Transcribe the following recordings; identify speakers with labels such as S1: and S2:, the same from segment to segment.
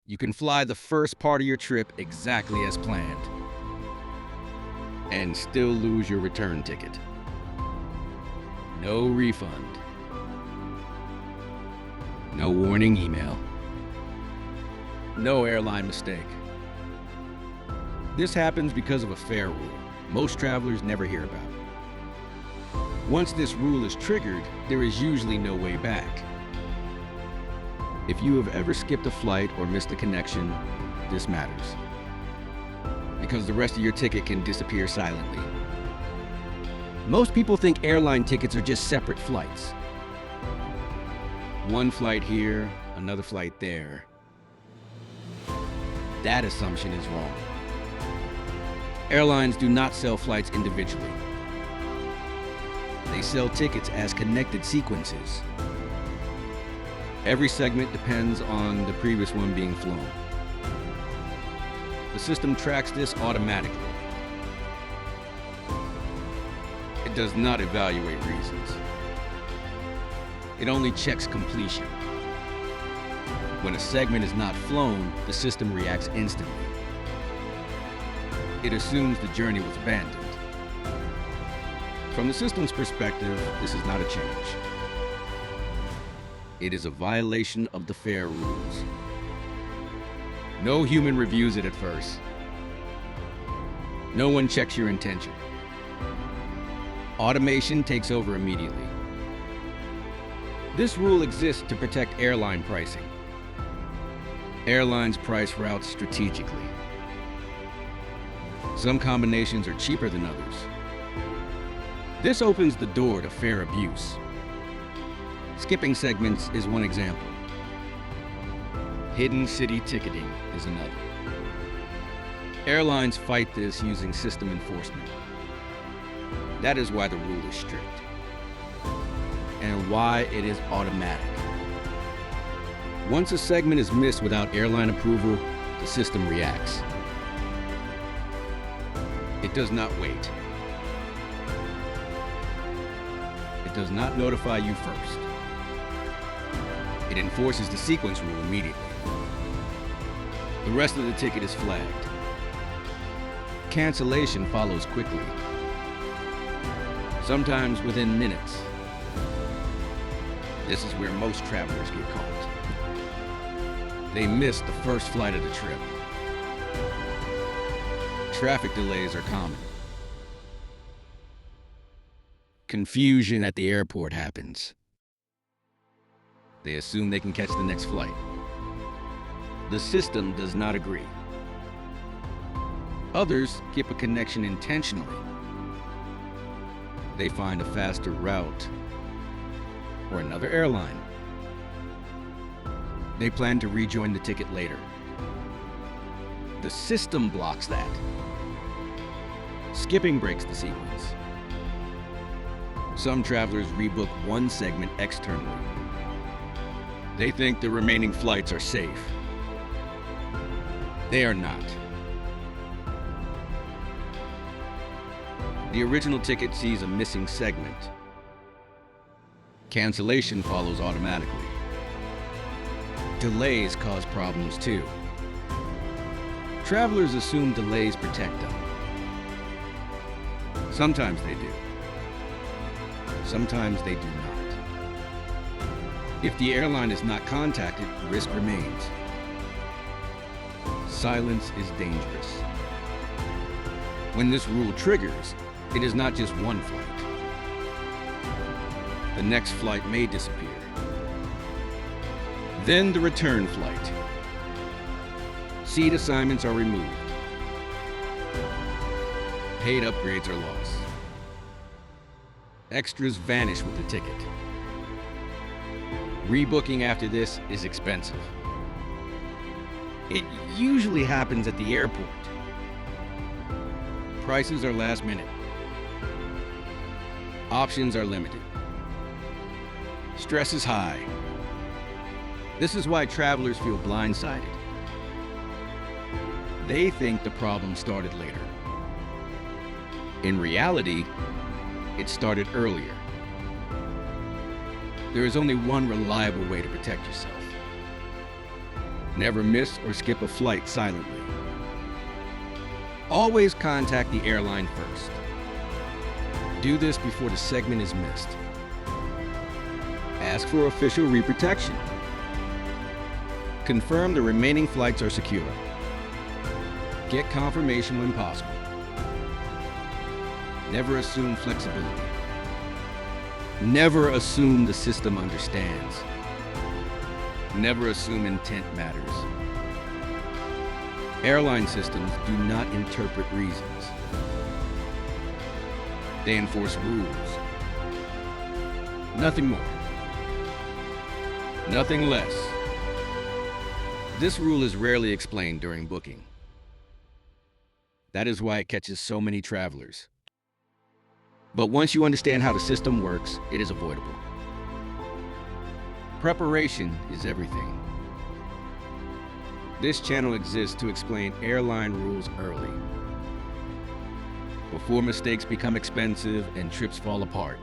S1: You can fly the first part of your trip exactly as planned and still lose your return ticket. No refund. No warning email. No airline mistake. This happens because of a fare rule most travelers never hear about. Once this rule is triggered, there is usually no way back. If you have ever skipped a flight or missed a connection, this matters, because the rest of your ticket can disappear silently. Most people think airline tickets are just separate flights. One flight here, another flight there. That assumption is wrong. Airlines do not sell flights individually. They sell tickets as connected sequences. Every segment depends on the previous one being flown. The system tracks this automatically. It does not evaluate reasons. It only checks completion. When a segment is not flown, the system reacts instantly. It assumes the journey was abandoned. From the system's perspective, this is not a change. It is a violation of the fare rules. No human reviews it at first. No one checks your intention. Automation takes over immediately. This rule exists to protect airline pricing. Airlines price routes strategically. Some combinations are cheaper than others. This opens the door to fare abuse. Skipping segments is one example. Hidden city ticketing is another. Airlines fight this using system enforcement. That is why the rule is strict, and why it is automatic. Once a segment is missed without airline approval, the system reacts. It does not wait. It does not notify you first. It enforces the sequence rule immediately. The rest of the ticket is flagged. Cancellation follows quickly, sometimes within minutes. This is where most travelers get caught. They miss the first flight of the trip. Traffic delays are common. Confusion at the airport happens. They assume they can catch the next flight. The system does not agree. Others skip a connection intentionally. They find a faster route or another airline. They plan to rejoin the ticket later. The system blocks that. Skipping breaks the sequence. Some travelers rebook one segment externally. They think the remaining flights are safe. They are not. The original ticket sees a missing segment. Cancellation follows automatically. Delays cause problems too. Travelers assume delays protect them. Sometimes they do. Sometimes they do not. If the airline is not contacted, risk remains. Silence is dangerous. When this rule triggers, it is not just one flight. The next flight may disappear. Then the return flight. Seat assignments are removed. Paid upgrades are lost. Extras vanish with the ticket. Rebooking after this is expensive. It usually happens at the airport. Prices are last minute. Options are limited. Stress is high. This is why travelers feel blindsided. They think the problem started later. In reality, it started earlier. There is only one reliable way to protect yourself. Never miss or skip a flight silently. Always contact the airline first. Do this before the segment is missed. Ask for official reprotection. Confirm the remaining flights are secure. Get confirmation when possible. Never assume flexibility. Never assume the system understands. Never assume intent matters. Airline systems do not interpret reasons. They enforce rules. Nothing more. Nothing less. This rule is rarely explained during booking. That is why it catches so many travelers. But once you understand how the system works, it is avoidable. Preparation is everything. This channel exists to explain airline rules early, before mistakes become expensive and trips fall apart.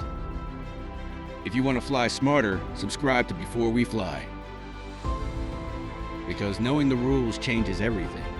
S1: If you want to fly smarter, subscribe to Before We Fly, because knowing the rules changes everything.